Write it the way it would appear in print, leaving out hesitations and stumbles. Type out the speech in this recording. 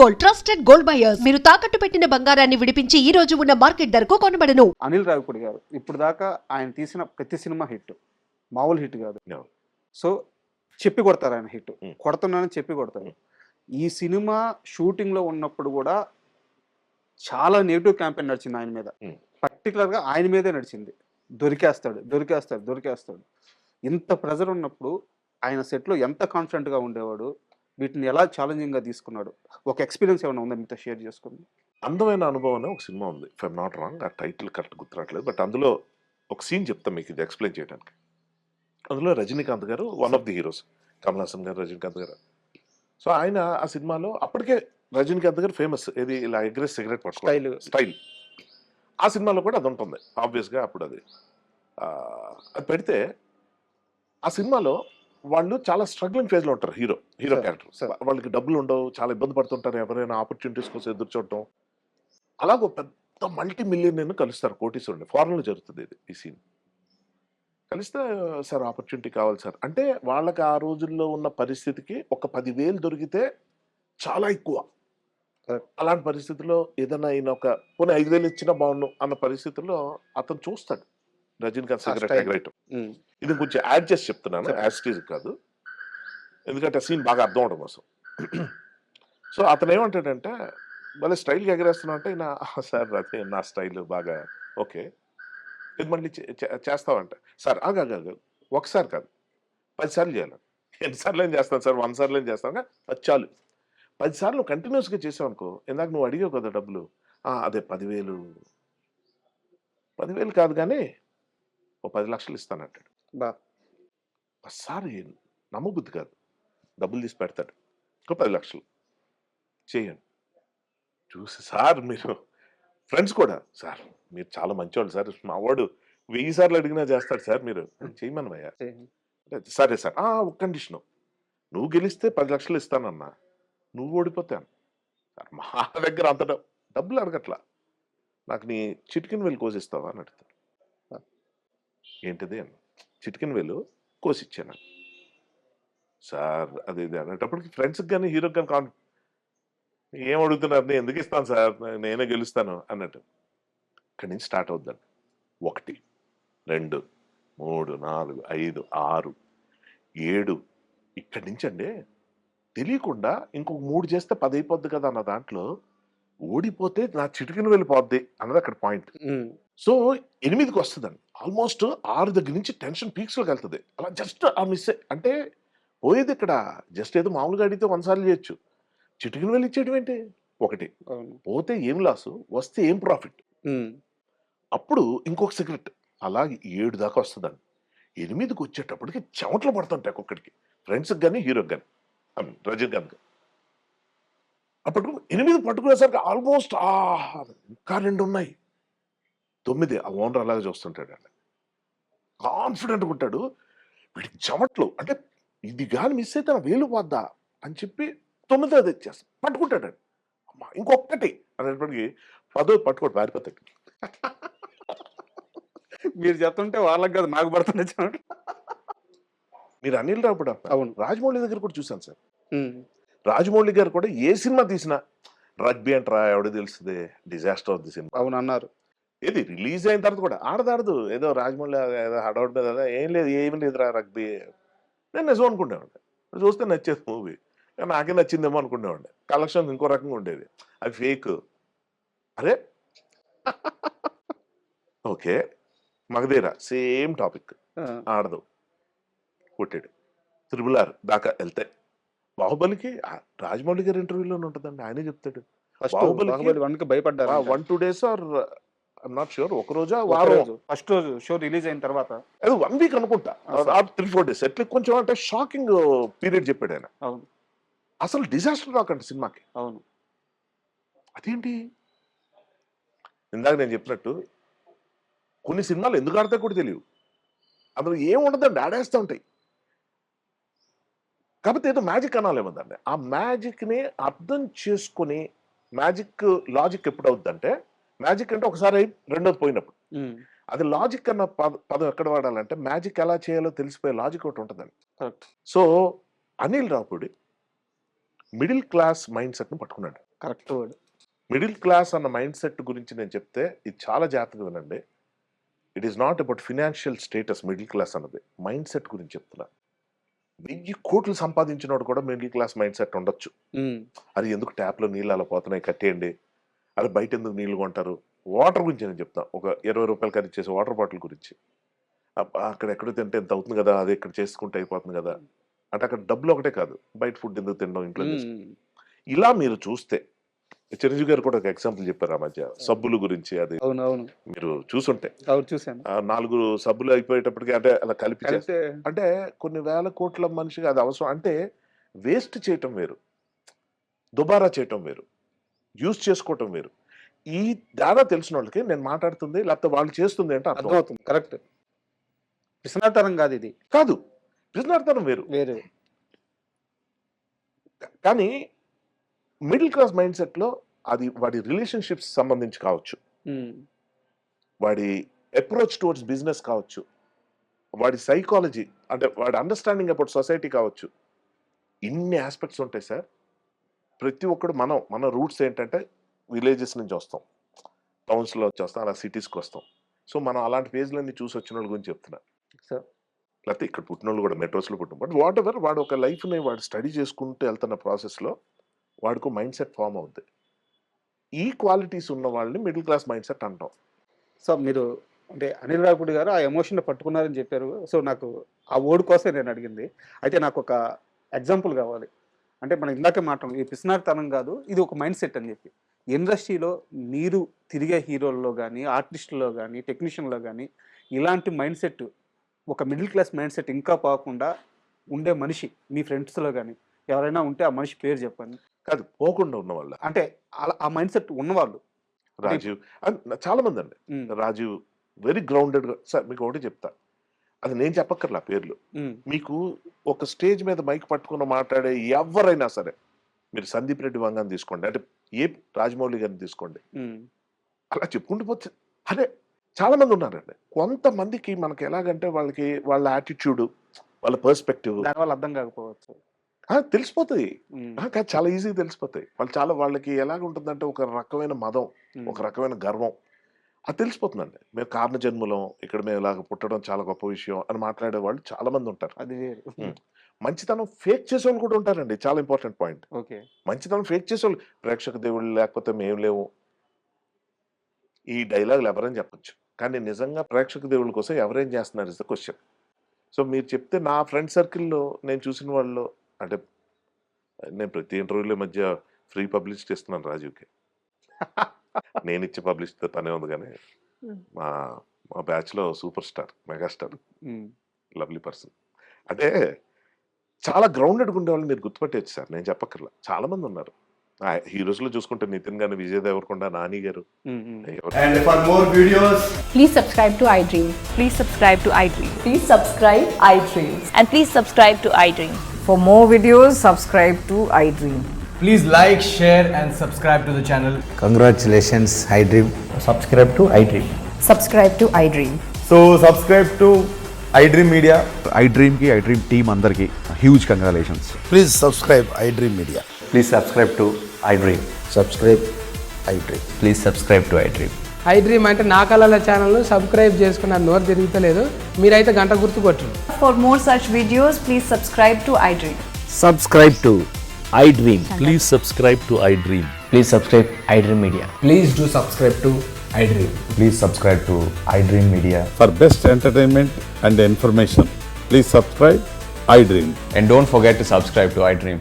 Gold, trusted gold buyers. మీరు తాకట్టు పెట్టిన బంగారాన్ని విడిపించి ఈ రోజు ఉన్న మార్కెట్ ధరకు కొనబడను. అనిల్ రావిపూడి గారు ఇప్పుడు దాకా ఆయన తీసిన ప్రతి సినిమా హిట్, మామూలు హిట్ కాదు. No. సో చెప్పి కొడతారు ఆయన హిట్, Hmm. కొడుతున్నానని చెప్పి కొడతారు. ఈ సినిమా షూటింగ్ లో ఉన్నప్పుడు కూడా చాలా నెగిటివ్ క్యాంపెయిన్ నడిచింది ఆయన మీద. Hmm. పర్టికులర్గా ఆయన మీదే నడిచింది. దొరికేస్తాడు దొరికేస్తాడు దొరికేస్తాడు. ఇంత ప్రెజర్ ఉన్నప్పుడు ఆయన సెట్లో ఎంత కాన్ఫిడెంట్గా ఉండేవాడు, వీటిని ఎలా ఛాలెంజింగ్గా తీసుకున్నాడు? ఒక ఎక్స్పీరియన్స్ ఏమైనా ఉందా మీతో షేర్ చేసుకుంది? అందమైన అనుభవం అనే ఒక సినిమా ఉంది, ఇఫ్ ఐమ్ నాట్ రాంగ్. ఆ టైటిల్ కరెక్ట్ గుర్తురాట్లేదు, బట్ అందులో ఒక సీన్ చెప్తాను మీకు ఇది ఎక్స్ప్లెయిన్ చేయడానికి. అందులో రజనీకాంత్ గారు one of the heroes, Kamal Haasan గారు, రజనీకాంత్ గారు. సో ఆయన ఆ సినిమాలో అప్పటికే రజనీకాంత్ గారు ఫేమస్, ఏది ఇలా ఎగ్రెస్ సిగరెట్ పట్టుకోవాలి స్టైల్. ఆ సినిమాలో కూడా అది ఉంటుంది ఆబ్వియస్గా. అప్పుడు అది పెడితే ఆ సినిమాలో వాళ్ళు చాలా స్ట్రగ్లింగ్ ఫేజ్లో ఉంటారు. హీరో క్యారెక్టర్, వాళ్ళకి డబ్బులు ఉండవు, చాలా ఇబ్బంది పడుతుంటారు, ఎవరైనా ఆపర్చునిటీస్ కోసం ఎదురు చూడటం. అలాగో పెద్ద మల్టీ మిలియన్ కలుస్తారు, కోటీశ్వరుని. ఫారెన్లో జరుగుతుంది ఈ సీన్. కలిస్తే సార్ ఆపర్చునిటీ కావాలి సార్ అంటే, వాళ్ళకి ఆ రోజుల్లో ఉన్న పరిస్థితికి ఒక 10,000 దొరికితే చాలా ఎక్కువ. అలాంటి పరిస్థితుల్లో ఏదైనా ఆయన ఒక పోనీ 5,000 ఇచ్చినా బాగుండు అన్న పరిస్థితుల్లో అతను చూస్తాడు రజనీకాంత్ సిగరెట్ ఎగరేయటం. ఇది కొంచెం యాడ్ చేసి చెప్తున్నాను, యాస్టీజ్ కాదు, ఎందుకంటే సీన్ బాగా అర్థం అవడం కోసం. సో అతను ఏమంటాడంటే, మళ్ళీ స్టైల్గా ఎగరేస్తున్నా అంటే, సార్ అదే నా స్టైల్ బాగా ఓకే, ఇది మళ్ళీ చేస్తావంట. సార్ ఆగా ఒకసారి కాదు 10 సార్లు చేయాలి. ఎన్నిసార్లు ఏం చేస్తాను సార్, 100 సార్లు ఏం చేస్తాను, అది చాలు. 10 సార్లు కంటిన్యూస్గా చేసావు అనుకో, ఇందాక నువ్వు అడిగావు కదా డబ్బులు, అదే 10,000 కాదు కానీ ఓ 10 లక్షలు ఇస్తానంటాడు. సార్ నమ్మబుద్ధి కాదు, డబ్బులు తీసి పెడతాడు, ఇంకో 10 లక్షలు చేయండి. చూసి సార్ మీరు ఫ్రెండ్స్ కూడా, సార్ మీరు చాలా మంచివాళ్ళు సార్, మా వాడు 1000 సార్లు అడిగినా చేస్తాడు సార్, మీరు చేయమనవయ్యా. సరే సార్, ఒక కండిషను, నువ్వు గెలిస్తే 10 లక్షలు ఇస్తానన్నా, నువ్వు ఓడిపోతాను సార్, మా దగ్గర అంత డబ్బులు అడగట్లా, నాకు నీ చిటికిన వేలు కోసిస్తావా అని అడుగుతాడు. ఏంటిది అన్న, చిటికిన వేలు కోసిచ్చాను సార్, అది ఇది అనేటప్పటికి ఫ్రెండ్స్కి కానీ హీరోకి కానీ ఏం అడుగుతున్నారు, నేను ఎందుకు ఇస్తాను సార్, నేనే గెలుస్తాను అన్నట్టు. ఇక్కడి నుంచి స్టార్ట్ అవుద్దండి. 1, 2, 3, 4, 5, 6, 7 ఇక్కడి నుంచి అండి తెలియకుండా ఇంకొక 3 చేస్తే 10 అయిపోద్ది కదా అన్న దాంట్లో ఓడిపోతే నా చిటికిన వెళ్ళిపోద్ది అన్నది అక్కడ పాయింట్. సో 8కి వస్తుందండి. ఆల్మోస్ట్ 6 దగ్గర నుంచి టెన్షన్ పీక్స్లోకి వెళ్తుంది. అలా జస్ట్ ఆ మిస్ అంటే పోయేది ఇక్కడ జస్ట్ ఏదో మామూలుగా అడిగితే 100 సార్లు చేయొచ్చు, చిటికిన వెళ్ళి ఇచ్చేయడం ఏంటి, 1 పోతే ఏం లాసు, వస్తే ఏం ప్రాఫిట్. అప్పుడు ఇంకొక సిగరెట్ అలాగే 7 దాకా వస్తుందండి. 8కి వచ్చేటప్పటికి చెమటలు పడుతుంటాయి ఒక్కొక్కడికి, ఫ్రెండ్స్కి కానీ హీరోకి కానీ, రజనీకాంత్. అప్పటికి 8 పట్టుకునేసరికి ఆల్మోస్ట్ ఇంకా 2 ఉన్నాయి, 9. ఆ ఓనర్ అలాగే చూస్తుంటాడు అండి, కాన్ఫిడెంట్గా ఉంటాడు. వీడికి చెమట్లు అంటే ఇది కానీ మిస్ అయితే నా వేలు పోద్దా అని చెప్పి 9 అది ఇచ్చేస్తాడు, పట్టుకుంటాడండి. అమ్మా ఇంకొకటి అనేటప్పటికి 10 పట్టుకోటి పారిపోతాడు. మీరు చెప్తుంటే వాళ్ళకి కాదు నాకు పడుతుండే చెమట. మీరు అనిల్ రావిపూడి, అవును, రాజమౌళి దగ్గర కూడా చూశాను సార్. రాజమౌళి గారు కూడా ఏ సినిమా తీసినా రగ్బీ అంటారా ఎవడో తెలుస్తుంది, డిజాస్టర్ అవుతుంది సినిమా. అవును అన్నారు. ఏది రిలీజ్ అయిన తర్వాత కూడా ఆడదాడదు, ఏదో రాజమౌళి ఏదో హడౌట్ మీద ఏం లేదు, ఏమి లేదురా రగ్బీ. నేను నిజం అనుకునేవాడిని, చూస్తే నచ్చేది మూవీ, నాకే నచ్చిందేమో అనుకునేవాడిని. కలెక్షన్ ఇంకో రకంగా ఉండేది, అవి ఫేక్. అరే ఓకే, మగధీర సేమ్ టాపిక్, ఆడదు, కొట్టాడు. 3RR దాకా వెళ్తే బాహుబలికి రాజమౌళి గారి ఇంటర్వ్యూలోనే ఉంటుందండి, ఆయనే చెప్తాడు. బాహుబలి భయపడ్డారు 1-2 days or I'm not sure, ఒక రోజా వారం, ఫస్ట్ రోజు షో రిలీజ్ అయిన తర్వాత అది 1 వీక్ అనుకుంటా, 3-4 డేస్ ఎట్లా కొంచెం అంటే షాకింగ్ పీరియడ్ చెప్పాడు ఆయన. అవును, అసలు డిజాస్టర్ రాకండి సినిమాకి. అవును, అదేంటి ఇందాక నేను చెప్పినట్టు కొన్ని సినిమాలు ఎందుకు ఆడితే కూడా తెలియదు, అందులో ఏం ఉండదండి, ఆడేస్తూ ఉంటాయి. కాకపోతే ఏదో మ్యాజిక్ అనాలేమోదండి, ఆ మ్యాజిక్ని అర్థం చేసుకుని, మ్యాజిక్ లాజిక్ ఎప్పుడు అవుద్దంటే, మ్యాజిక్ అంటే ఒకసారి రెండోది పోయినప్పుడు. అది లాజిక్ అన్న పదం ఎక్కడ వాడాలంటే, మ్యాజిక్ ఎలా చేయాలో తెలిసిపోయే లాజిక్ ఒకటి ఉంటుందండి. So Anil Ravipudi middle class mind సెట్ను పట్టుకున్నాడు. Correct word. మిడిల్ క్లాస్ అన్న మైండ్ సెట్ గురించి నేను చెప్తే ఇది చాలా జాగ్రత్తగా వినండి. It is not about financial status. Middle class అన్నది మైండ్ సెట్ గురించి చెప్తున్నా. 1000 కోట్లు సంపాదించినోడు కూడా మిడిల్ క్లాస్ మైండ్ సెట్ ఉండొచ్చు. అది ఎందుకు ట్యాప్లో నీళ్ళు అలా పోతున్నాయి కట్టేయండి, అది బయట ఎందుకు నీళ్ళు కొంటారు. వాటర్ గురించి నేను చెప్తాను. ఒక 20 రూపాయలు ఖరీదు చేసే వాటర్ బాటిల్ గురించి, అక్కడ ఎక్కడ తింటే ఎంత అవుతుంది కదా, అది ఇక్కడ చేసుకుంటే అయిపోతుంది కదా అంటే అక్కడ డబ్బులు ఒకటే కాదు, బయట ఫుడ్ ఎందుకు తినడం, ఇంట్లో ఇలా మీరు చూస్తే చిరంజీవి గారు కూడా ఒక ఎగ్జాంపుల్ చెప్పారు ఆ మధ్య సబ్బులు గురించి. అది అవునవును మీరు చూసుంటే చూసాను. 4 సబ్బులు అయిపోయేటప్పటికి అంటే అలా కలిపి చేస్తే అంటే కొన్ని వేల కోట్ల మనిషికి అది అవసరం. అంటే వేస్ట్ చేయటం వేరు, దుబారా చేయటం వేరు, యూజ్ చేసుకోవటం వేరు. ఈ దాదా తెలిసిన వాళ్ళకి నేను మాట్లాడుతుంది లేకపోతే వాళ్ళు చేస్తుంది అంటే అర్థమవుతుంది. కరెక్ట్. పిసనాతనం కాదు ఇది, కాదు పిసినార్తనం వేరు. కానీ మిడిల్ క్లాస్ మైండ్ సెట్లో అది వాడి రిలేషన్షిప్స్ సంబంధించి కావచ్చు, వాడి అప్రోచ్ టువర్డ్స్ బిజినెస్ కావచ్చు, వాడి సైకాలజీ అంటే వాడి అండర్స్టాండింగ్ అబౌట్ సొసైటీ కావచ్చు. ఇన్ని ఆస్పెక్ట్స్ ఉంటాయి సార్. ప్రతి ఒక్కడు మన రూట్స్ ఏంటంటే విలేజెస్ నుంచి వస్తాం, టౌన్స్లో వచ్చి వస్తాం, అలా సిటీస్కి వస్తాం. సో మనం అలాంటి ఫేజ్లన్నీ చూసి వచ్చిన వాళ్ళ గురించి చెప్తున్నా. లేకపోతే ఇక్కడ పుట్టిన వాళ్ళు కూడా మెట్రోస్లో పుట్టిన, బట్ వాట్ ఎవర్ వాడు ఒక లైఫ్ని వాడు స్టడీ చేసుకుంటూ వెళ్తున్న ప్రాసెస్లో వాడికి మైండ్ సెట్ ఫామ్ అవుతుంది. ఈ క్వాలిటీస్ ఉన్న వాళ్ళని మిడిల్ క్లాస్ మైండ్ సెట్ అంటాం. సో మీరు అంటే అనిల్ రావిపూడి గారు ఆ ఎమోషన్ పట్టుకున్నారని చెప్పారు. సో నాకు ఆ వర్డ్ కోసమే నేను అడిగింది. అయితే నాకు ఒక ఎగ్జాంపుల్ కావాలి. అంటే మనం ఇందాకే మాట్లాడు, ఈ పిసినారితనం కాదు, ఇది ఒక మైండ్ సెట్ అని చెప్పి. ఇండస్ట్రీలో మీరు తిరిగే హీరోల్లో కానీ, ఆర్టిస్టుల్లో కానీ, టెక్నీషియన్లో కానీ ఇలాంటి మైండ్ సెట్, ఒక మిడిల్ క్లాస్ మైండ్ సెట్ ఇంకా పోకుండా ఉండే మనిషి మీ ఫ్రెండ్స్లో కానీ ఎవరైనా ఉంటే ఆ మనిషి పేరు చెప్పండి. కాదు, పోకుండా ఉన్న వాళ్ళ అంటే ఆ మైండ్ సెట్ ఉన్నవాళ్ళు. రాజీవ్ చాలా మంది అండి. Rajiv very grounded. సార్ మీకు ఒకటి చెప్తా, అది నేను చెప్పక్కర్లా పేర్లు. మీకు ఒక స్టేజ్ మీద మైక్ పట్టుకుని మాట్లాడే ఎవరైనా సరే, మీరు సందీప్ రెడ్డి వంగాన్ని తీసుకోండి, అంటే ఏ రాజమౌళి గారిని తీసుకోండి, అలా చెప్పుకుంటూ పోతే అదే చాలా మంది ఉన్నారండి. కొంతమందికి మనకి ఎలాగంటే వాళ్ళకి వాళ్ళ యాటిట్యూడ్, వాళ్ళ పర్స్పెక్టివ్ దానివల్ల అర్థం కాకపోవచ్చు, తెలిసిపోతాయి. చాలా ఈజీగా తెలిసిపోతాయి. వాళ్ళకి ఎలాగ ఉంటుందంటే ఒక రకమైన మదం, ఒక రకమైన గర్వం, అది తెలిసిపోతుందండి. మేము కారణ జన్మలం, ఇక్కడ మేము ఇలాగ పుట్టడం చాలా గొప్ప విషయం అని మాట్లాడే వాళ్ళు చాలా మంది ఉంటారు. అది మంచితనం ఫేక్ చేసే వాళ్ళు కూడా ఉంటారండి. చాలా ఇంపార్టెంట్ పాయింట్. ఓకే, మంచితనం ఫేక్ చేసే వాళ్ళు, ప్రేక్షక దేవుళ్ళు లేకపోతే మేము లేవు, ఈ డైలాగులు ఎవరైనా చెప్పచ్చు. కానీ నిజంగా ప్రేక్షక దేవుళ్ళ కోసం ఎవరేం చేస్తున్నారు ఇస్ ద క్వశ్చన్. సో మీరు చెప్తే నా ఫ్రెండ్ సర్కిల్లో నేను చూసిన వాళ్ళు, అంటే నేను ప్రతి ఇంటర్వ్యూలో మధ్య ఫ్రీ పబ్లిసిటీ ఇస్తున్నాను రాజీవ్కి. నేను ఇచ్చే పబ్లిసిటీ పనే ఉంది, కానీ మా బ్యాచ్లో super star, megastar, lovely person, అంటే చాలా గ్రౌండెడ్గా ఉండేవాళ్ళు మీరు గుర్తుపట్టేచ్చు సార్. నేను చెప్పక్కర్లా, చాలా మంది ఉన్నారు. హీరోస్ లో చూసుకుంటే నితిన్ గాని, విజయ్ దేవరకొండ, నాని గారు. And for more videos, please subscribe to iDream. Please subscribe to iDream. Please subscribe iDream. And please subscribe to iDream. For more videos, subscribe to iDream. please like, share and subscribe to the channel. Congratulations, iDream. Subscribe to iDream. Subscribe to iDream. So subscribe to iDream Media. iDream ki iDream team andarki huge congratulations. Please subscribe iDream Media. Please subscribe to iDream. Subscribe iDream. Please subscribe to iDream. iDream అంటే నా కళల channel subscribe చేసుకున్న నోరు తిరుగుతలేదు, మీరైతే గంట గుర్తు కొట్టండి. For more such videos, please subscribe to iDream. Subscribe to iDream. Please subscribe to iDream. Please subscribe iDream Media. Please do subscribe to iDream. Please subscribe to iDream Media. For best entertainment and information, please subscribe iDream. And don't forget to subscribe to iDream.